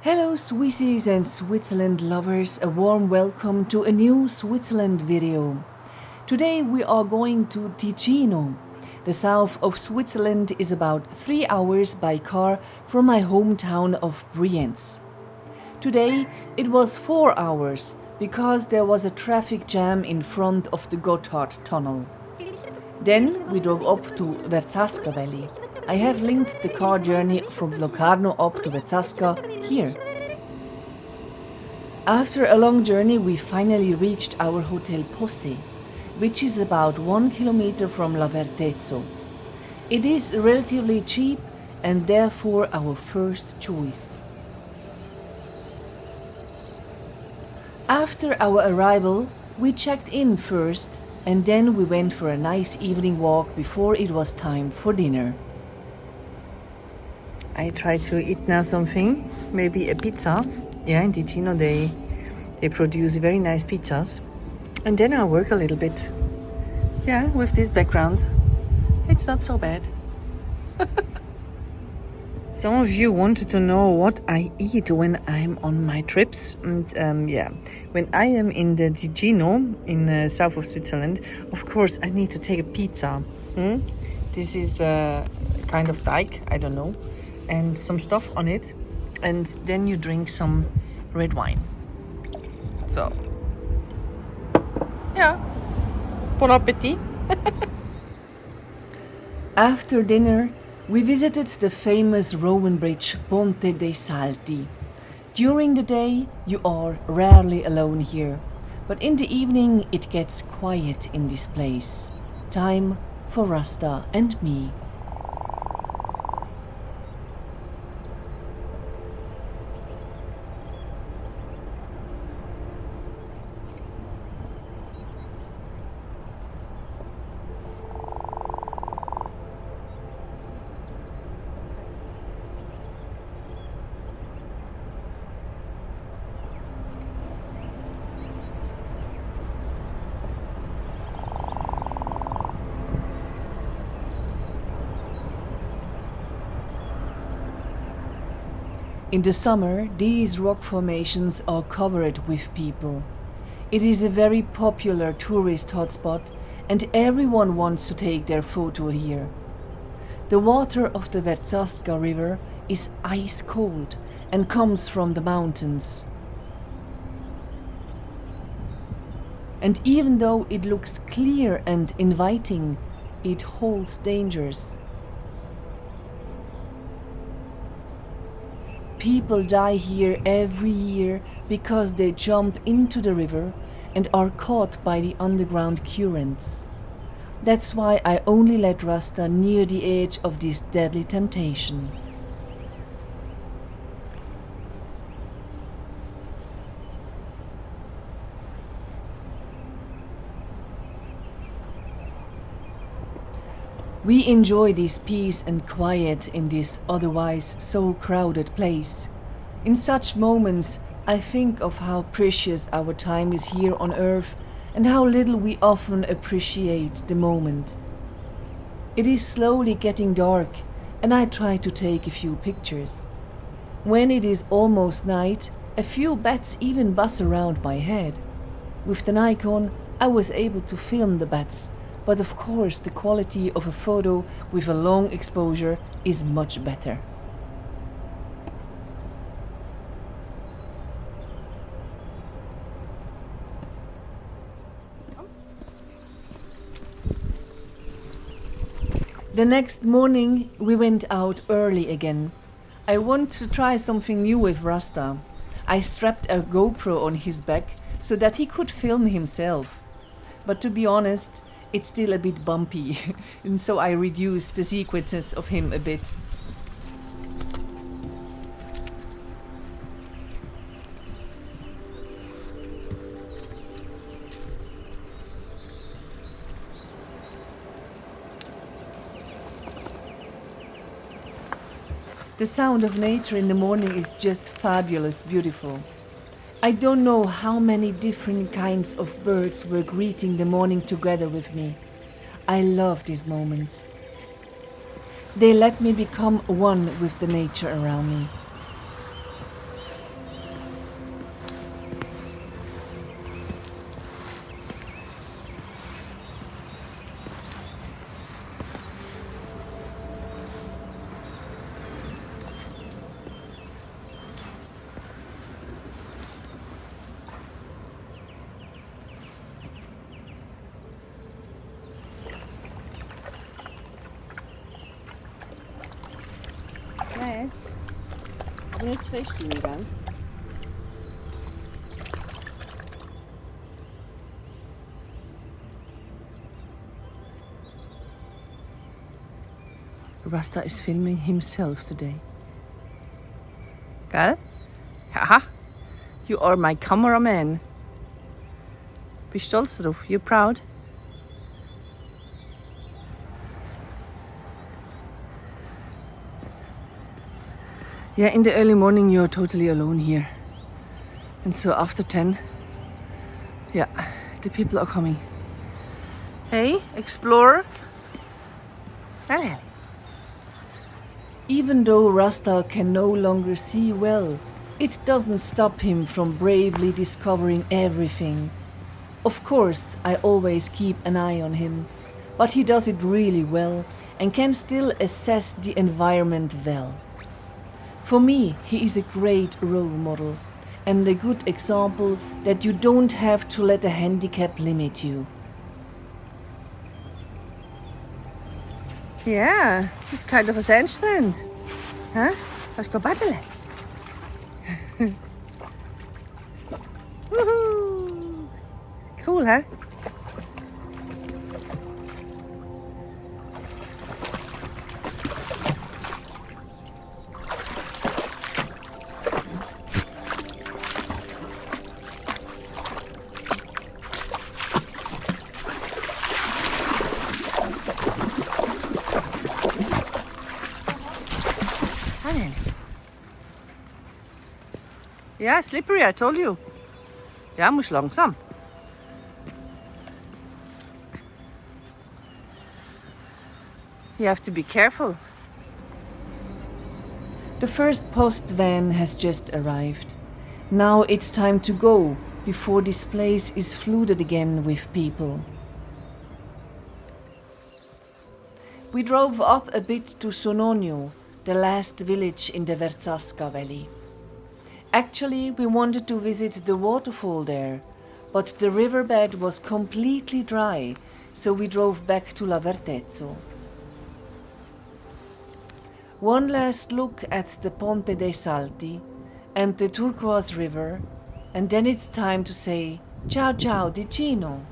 Hello Swissies and Switzerland lovers, a warm welcome to a new Switzerland video. Today we are going to Ticino. The south of Switzerland is about 3 hours by car from my hometown of Brienz. Today it was 4 hours because there was a traffic jam in front of the Gotthard tunnel. Then we drove up to Verzasca Valley. I have linked the car journey from Locarno up to Verzasca here. After a long journey we finally reached our Hotel Posse, which is about 1 kilometer from Lavertezzo. It is relatively cheap and therefore our first choice. After our arrival, we checked in first and then we went for a nice evening walk before it was time for dinner. I try to eat now something, maybe a pizza. Yeah, in Ticino they produce very nice pizzas. And then I work a little bit. Yeah, with this background. It's not so bad. Some of you wanted to know what I eat when I'm on my trips. And when I am in the Ticino, in the south of Switzerland, of course I need to take a pizza. This is a kind of teig, I don't know, and some stuff on it. And then you drink some red wine. So, yeah, bon appetit. After dinner, we visited the famous Roman bridge Ponte dei Salti. During the day, you are rarely alone here, but in the evening it gets quiet in this place. Time for Rasta and me. In the summer, these rock formations are covered with people. It is a very popular tourist hotspot and everyone wants to take their photo here. The water of the Verzasca river is ice cold and comes from the mountains. And even though it looks clear and inviting, it holds dangers. People die here every year because they jump into the river and are caught by the underground currents. That's why I only let Rasta near the edge of this deadly temptation. We enjoy this peace and quiet in this otherwise so crowded place. In such moments, I think of how precious our time is here on earth and how little we often appreciate the moment. It is slowly getting dark and I try to take a few pictures. When it is almost night, a few bats even buzz around my head. With the Nikon, I was able to film the bats. But of course the quality of a photo with a long exposure is much better. The next morning we went out early again. I want to try something new with Rasta. I strapped a GoPro on his back so that he could film himself. But to be honest, it's still a bit bumpy, and so I reduced the sequences of him a bit. The sound of nature in the morning is just fabulous, beautiful. I don't know how many different kinds of birds were greeting the morning together with me. I love these moments. They let me become one with the nature around me. Nicht zu fest rein, gell? Rasta is filming himself today. Gell? Haha, you are my cameraman. Bist stolz drauf? You proud? Yeah, in the early morning you're totally alone here. And so after 10, yeah, the people are coming. Hey, explorer. Hey. Even though Rasta can no longer see well, it doesn't stop him from bravely discovering everything. Of course, I always keep an eye on him, but he does it really well and can still assess the environment well. For me, he is a great role model and a good example that you don't have to let a handicap limit you. Yeah, it's kind of a sandstrand. Huh? Let's go paddle. Woohoo! Cool, huh? Yeah, slippery, I told you. Ja, musst langsam. You have to be careful. The first post van has just arrived. Now it's time to go before this place is flooded again with people. We drove up a bit to Sononio, the last village in the Verzasca Valley. Actually, we wanted to visit the waterfall there, but the riverbed was completely dry, so we drove back to La Vertezzo. One last look at the Ponte dei Salti and the turquoise river, and then it's time to say ciao ciao di Cino.